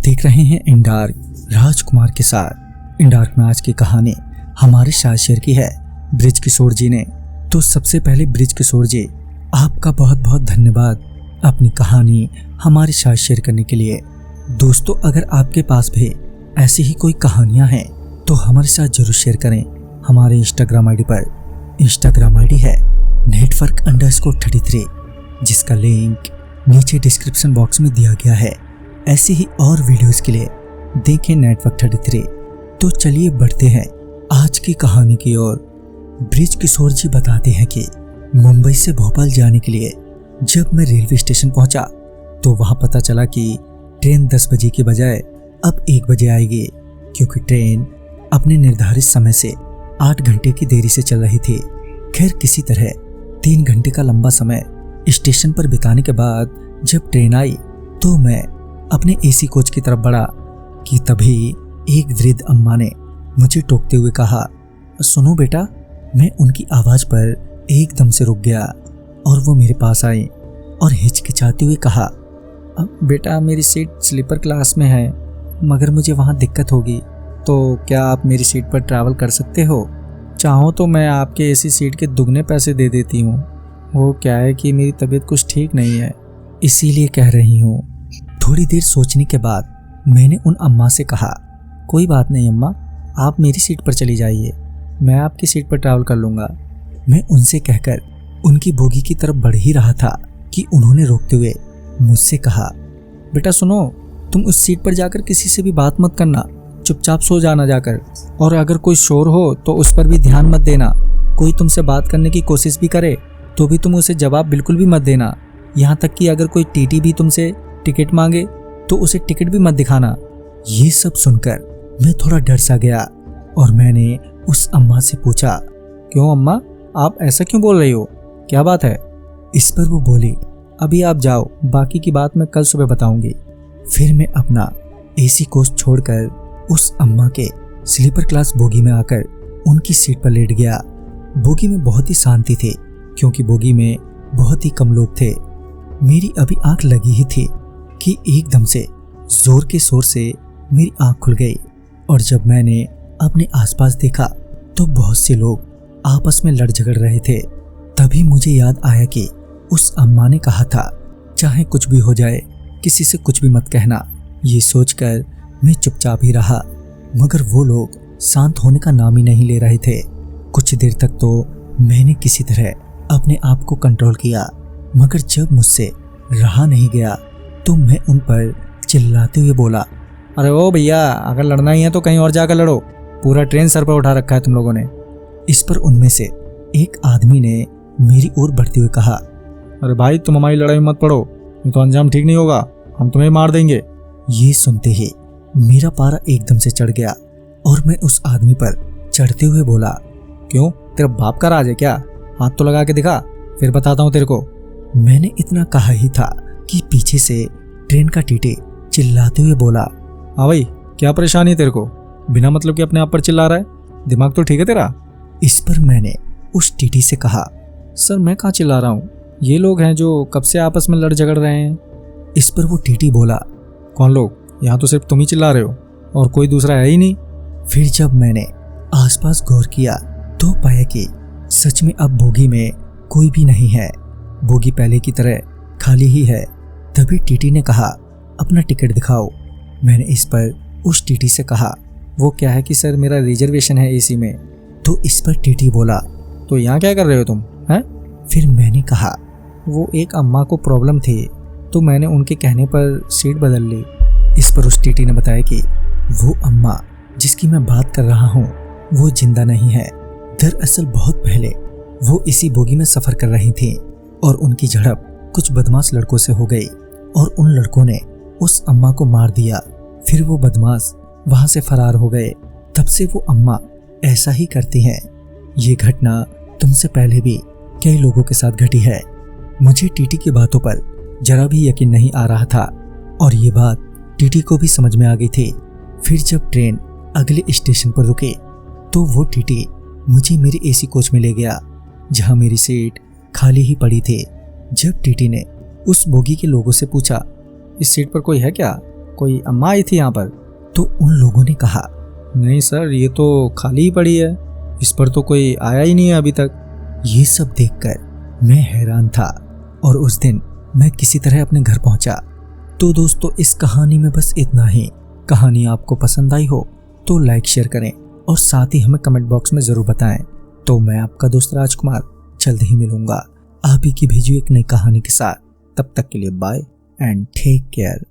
देख रहे हैं इंडार्क राजकुमार के साथ। इंडार्क में आज की कहानी हमारे साथ शेयर की है ब्रिज किशोर जी ने। तो सबसे पहले ब्रिज किशोर जी, आपका बहुत बहुत धन्यवाद अपनी कहानी हमारे साथ शेयर करने के लिए। दोस्तों, अगर आपके पास भी ऐसी ही कोई कहानियां हैं तो हमारे साथ जरूर शेयर करें। हमारे इंस्टाग्राम आईडी पर, इंस्टाग्राम आईडी है network_33, जिसका लिंक नीचे डिस्क्रिप्शन बॉक्स में दिया गया है। ऐसी ही और वीडियोस के लिए देखें network33। तो चलिए बढ़ते हैं आज की कहानी की ओर। ब्रिज किशोर जी बताते हैं कि मुंबई से भोपाल जाने के लिए जब मैं रेलवे स्टेशन पहुंचा तो वहां पता चला कि ट्रेन 10 बजे की बजाय अब 1 बजे आएगी, क्योंकि ट्रेन अपने निर्धारित समय से 8 घंटे की देरी से चल रही थी। खैर, किसी तरह 3 घंटे का लंबा समय स्टेशन पर बिताने के बाद जब ट्रेन आई तो मैं अपने एसी कोच की तरफ बढ़ा कि तभी एक वृद्ध अम्मा ने मुझे टोकते हुए कहा, सुनो बेटा। मैं उनकी आवाज पर एकदम से रुक गया और वो मेरे पास आई और हिचकिचाते हुए कहा, बेटा मेरी सीट स्लीपर क्लास में है, मगर मुझे वहाँ दिक्कत होगी, तो क्या आप मेरी सीट पर ट्रैवल कर सकते हो? चाहो तो मैं आपके एसी सीट के दुगने पैसे दे देती हूँ। वो क्या है कि मेरी तबीयत कुछ ठीक नहीं है, इसीलिए कह रही हूँ। थोड़ी देर सोचने के बाद मैंने उन अम्मा से कहा, कोई बात नहीं अम्मा, आप मेरी सीट पर चली जाइए, मैं आपकी सीट पर ट्रैवल कर लूँगा। मैं उनसे कहकर उनकी बोगी की तरफ बढ़ ही रहा था कि उन्होंने रोकते हुए मुझसे कहा, बेटा सुनो, तुम उस सीट पर जाकर किसी से भी बात मत करना, चुपचाप सो जाना जाकर, और अगर कोई शोर हो तो उस पर भी ध्यान मत देना। कोई तुमसे बात करने की कोशिश भी करे तो भी तुम उसे जवाब बिल्कुल भी मत देना। यहाँ तक कि अगर कोई टीटी भी तुमसे टिकट मांगे तो उसे टिकट भी मत दिखाना। ये सब सुनकर मैं थोड़ा डर सा गया और मैंने उस अम्मा से पूछा, क्यों अम्मा, आप ऐसा क्यों बोल रही हो, क्या बात है? इस पर वो बोली, अभी आप जाओ, बाकी की बात मैं कल सुबह बताऊंगी। फिर मैं अपना एसी कोच छोड़कर उस अम्मा के स्लीपर क्लास बोगी में आकर उनकी सीट पर लेट गया। बोगी में बहुत ही शांति थी, क्योंकि बोगी में बहुत ही कम लोग थे। मेरी अभी आंख लगी ही थी कि एकदम से जोर के शोर से मेरी आंख खुल गई, और जब मैंने अपने आसपास देखा तो बहुत से लोग आपस में लड़ झगड़ रहे थे। तभी मुझे याद आया कि उस अम्मा ने कहा था, चाहे कुछ भी हो जाए किसी से कुछ भी मत कहना। ये सोचकर मैं चुपचाप ही रहा, मगर वो लोग शांत होने का नाम ही नहीं ले रहे थे। कुछ देर तक तो मैंने किसी तरह अपने आप को कंट्रोल किया, मगर जब मुझसे रहा नहीं गया तो मैं उन पर चिल्लाते हुए बोला, अरे ओ भैया, अगर लड़ना ही है तो कहीं और जाकर लड़ो, पूरा ट्रेन सर पर उठा रखा है तुम लोगों ने। इस पर उनमें से एक आदमी ने मेरी ओर बढ़ते हुए कहा, अरे भाई, तुम हमारी लड़ाई में मत पड़ो, ये तो अंजाम ठीक नहीं होगा, हम तुम्हें मार देंगे। ये सुनते ही मेरा पारा एकदम से चढ़ गया और मैं उस आदमी पर चढ़ते हुए बोला, क्यों, तेरा बाप का राज है क्या? हाथ तो लगा के दिखा, फिर बताता हूँ तेरे को। मैंने इतना कहा ही था कि पीछे से ट्रेन का टीटी चिल्लाते हुए बोला, हाँ भाई, क्या परेशानी है तेरे को, बिना मतलब के अपने आप पर चिल्ला रहा है, दिमाग तो ठीक है तेरा? इस पर मैंने उस टीटी से कहा, सर मैं कहाँ चिल्ला रहा हूँ, ये लोग हैं जो कब से आपस में लड़ झगड़ रहे हैं। इस पर वो टीटी बोला, कौन लोग? यहाँ तो सिर्फ तुम ही चिल्ला रहे हो और कोई दूसरा है ही नहीं। फिर जब मैंने आसपास गौर किया तो पाया कि सच में अब बोगी में कोई भी नहीं है, बोगी पहले की तरह खाली ही है। तभी टीटी ने कहा, अपना टिकट दिखाओ। मैंने इस पर उस टीटी से कहा, वो क्या है कि सर मेरा रिजर्वेशन है एसी में। तो इस पर टीटी बोला, तो यहाँ क्या कर रहे हो तुम हैं? फिर मैंने कहा, वो एक अम्मा को प्रॉब्लम थी तो मैंने उनके कहने पर सीट बदल ली। इस पर उस टीटी ने बताया कि वो अम्मा जिसकी मैं बात कर रहा हूँ वो जिंदा नहीं है। दरअसल बहुत पहले वो इसी बोगी में सफर कर रही थी और उनकी झड़प कुछ बदमाश लड़कों से हो गई और उन लड़कों ने उस अम्मा को मार दिया। फिर वो बदमाश वहां से फरार हो गए। तब से वो अम्मा ऐसा ही करती हैं। ये घटना तुमसे पहले भी कई लोगों के साथ घटी है। मुझे टीटी की बातों पर जरा भी यकीन नहीं आ रहा था और ये बात टीटी को भी समझ में आ गई थी। फिर जब ट्रेन अगले स्टेशन पर रुके तो वो टीटी मुझे मेरे एसी कोच में ले गया, जहां मेरी सीट खाली ही पड़ी थी। जब टीटी ने उस बोगी के लोगों से पूछा, इस सीट पर कोई है क्या, कोई अम्मा आई थी यहाँ पर? तो उन लोगों ने कहा, नहीं सर, ये तो खाली ही पड़ी है, इस पर तो कोई आया ही नहीं है अभी तक। ये सब देखकर मैं हैरान था और उस दिन मैं किसी तरह अपने घर पहुंचा। तो दोस्तों, इस कहानी में बस इतना ही। कहानी आपको पसंद आई हो तो लाइक शेयर करें और साथ ही हमें कमेंट बॉक्स में जरूर बताएं। तो मैं आपका दोस्त राजकुमार जल्द ही मिलूंगा आप ही की भेजी एक नई कहानी के साथ। तब तक के लिए बाय एंड टेक केयर।